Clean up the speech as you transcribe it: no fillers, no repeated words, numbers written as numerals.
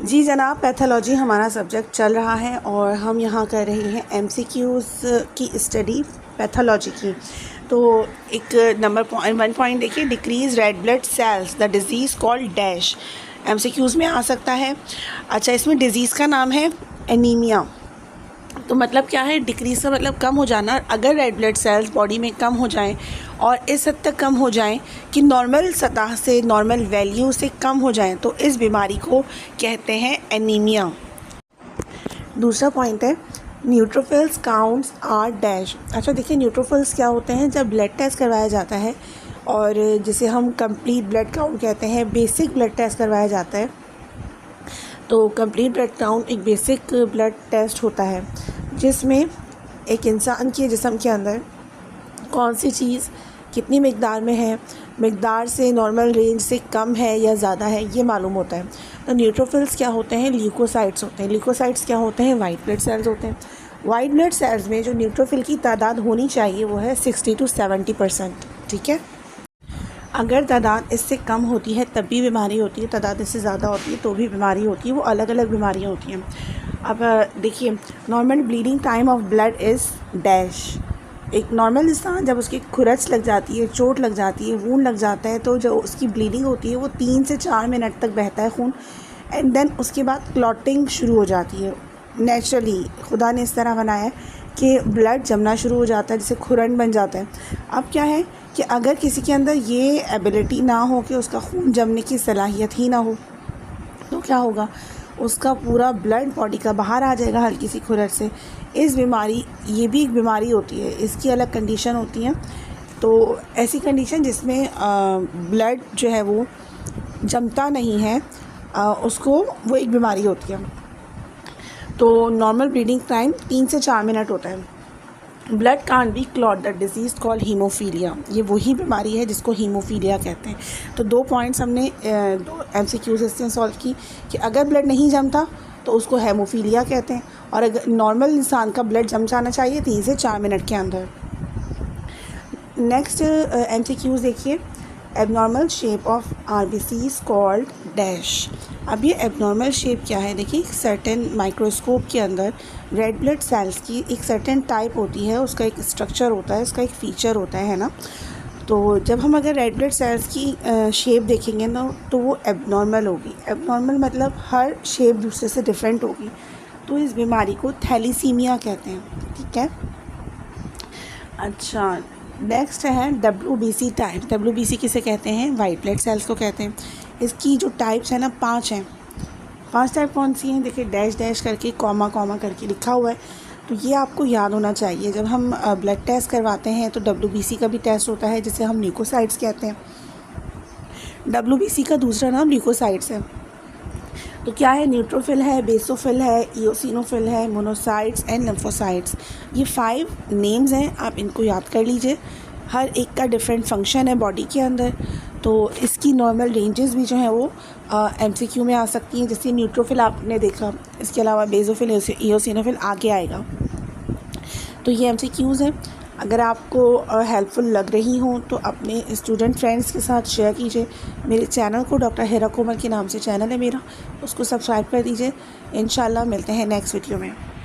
जी जनाब, पैथोलॉजी हमारा सब्जेक्ट चल रहा है और हम यहाँ कर रहे हैं एमसीक्यूज़ की स्टडी पैथोलॉजी की। तो एक नंबर 1 देखिए, decrease red blood cells the disease called dash. MCQs में आ सकता है। अच्छा, इसमें डिज़ीज़ का नाम है एनीमिया। तो मतलब क्या है, डिक्रीज़ का मतलब कम हो जाना। अगर रेड ब्लड सेल्स बॉडी में कम हो जाएं और इस हद तक कम हो जाएं कि नॉर्मल सतह से, नॉर्मल वैल्यू से कम हो जाएं, तो इस बीमारी को कहते हैं एनीमिया। दूसरा पॉइंट है न्यूट्रोफिल्स काउंट्स आर डैश। अच्छा देखिए, न्यूट्रोफिल्स क्या होते हैं? जब ब्लड टेस्ट करवाया जाता है और जिसे हम कंप्लीट ब्लड काउंट कहते हैं, बेसिक ब्लड टेस्ट करवाया जाता है। तो कंप्लीट ब्लड काउंट एक बेसिक ब्लड टेस्ट होता है जिसमें एक इंसान के जिस्म के अंदर कौन सी चीज़ कितनी मिकदार में है, मिकदार से नॉर्मल रेंज से कम है या ज़्यादा है, ये मालूम होता है। तो न्यूट्रोफिल्स क्या होते हैं? ल्यूकोसाइट्स होते हैं। ल्यूकोसाइट्स क्या होते हैं? वाइट ब्लड सेल्स होते हैं। वाइट ब्लड सेल्स में जो न्यूट्रोफिल की तादाद होनी चाहिए वो है 60 to 70%। ठीक है, अगर तादाद इससे कम होती है तब भी बीमारी होती है, तादाद इससे ज़्यादा होती है तो भी बीमारी होती है। वो अलग अलग बीमारियाँ होती हैं। अब देखिए, normal bleeding time of blood is dash. एक नॉर्मल इंसान जब उसकी खुरच लग जाती है, चोट लग जाती है, वूंड लग जाता है, तो जो उसकी ब्लीडिंग होती है वो 3 से 4 मिनट तक बहता है खून। एंड देन उसके बाद क्लॉटिंग शुरू हो जाती है। नेचुरली खुदा ने इस तरह बनाया है कि ब्लड जमना शुरू हो जाता है, जिससे खुरन बन जाता है। अब क्या है कि अगर किसी के अंदर ये एबिलिटी ना हो कि उसका खून जमने की सलाहियत ही ना हो, तो क्या होगा? उसका पूरा ब्लड बॉडी का बाहर आ जाएगा हल्की सी खुरच से। इस बीमारी, ये भी एक बीमारी होती है, इसकी अलग कंडीशन होती है। तो ऐसी कंडीशन जिसमें ब्लड जो है वो जमता नहीं है, उसको वो एक बीमारी होती है। तो नॉर्मल ब्लीडिंग टाइम 3 से 4 मिनट होता है। Blood can't be clot the disease called haemophilia. ये वही बीमारी है जिसको हीमोफीलिया कहते हैं। तो 2 पॉइंट्स हमने 2 MCQs इससे सॉल्व की कि अगर ब्लड नहीं जमता तो उसको हेमोफीलिया कहते हैं, और अगर नॉर्मल इंसान का ब्लड जम जाना चाहिए 3 से 4 मिनट के अंदर। नेक्स्ट MCQs देखिए, abnormal shape of RBCs called dash. अब ये एबनॉर्मल शेप क्या है? देखिए, सर्टेन माइक्रोस्कोप के अंदर रेड ब्लड सेल्स की एक सर्टेन टाइप होती है, उसका एक स्ट्रक्चर होता है, उसका एक फ़ीचर होता है ना। तो जब हम अगर रेड ब्लड सेल्स की शेप देखेंगे ना, तो वो एबनॉर्मल होगी। एबनॉर्मल मतलब हर शेप दूसरे से डिफरेंट होगी। तो इस बीमारी को थैलीसीमिया कहते हैं। ठीक है। अच्छा, नेक्स्ट है WBC टाइप। WBC किसे कहते हैं? वाइट ब्लड सेल्स को कहते हैं। इसकी जो टाइप्स है ना, 5 हैं। 5 टाइप कौन सी हैं? देखिए, डैश डैश करके, कॉमा कॉमा करके लिखा हुआ है। तो ये आपको याद होना चाहिए। जब हम ब्लड टेस्ट करवाते हैं तो WBC का भी टेस्ट होता है, जिसे हम ल्यूकोसाइट्स कहते हैं। WBC का दूसरा नाम ल्यूकोसाइट्स है। तो क्या है? न्यूट्रोफिल है, बेसोफिल है, इओसिनोफिल है, मोनोसाइट्स एंड लिम्फोसाइट्स। ये 5 नेम्स हैं, आप इनको याद कर लीजिए। हर एक का डिफरेंट फंक्शन है बॉडी के अंदर। तो इसकी नॉर्मल रेंजेस भी जो हैं वो MCQ में आ सकती हैं। जैसे न्यूट्रोफिल आपने देखा, इसके अलावा बेसोफिल, इओसिनोफिल आगे आएगा। तो ये MCQs हैं। अगर आपको हेल्पफुल लग रही हों तो अपने स्टूडेंट फ्रेंड्स के साथ शेयर कीजिए। मेरे चैनल को, डॉक्टर हिरा कोमल के नाम से चैनल है मेरा, उसको सब्सक्राइब कर दीजिए। इंशाल्लाह मिलते हैं नेक्स्ट वीडियो में।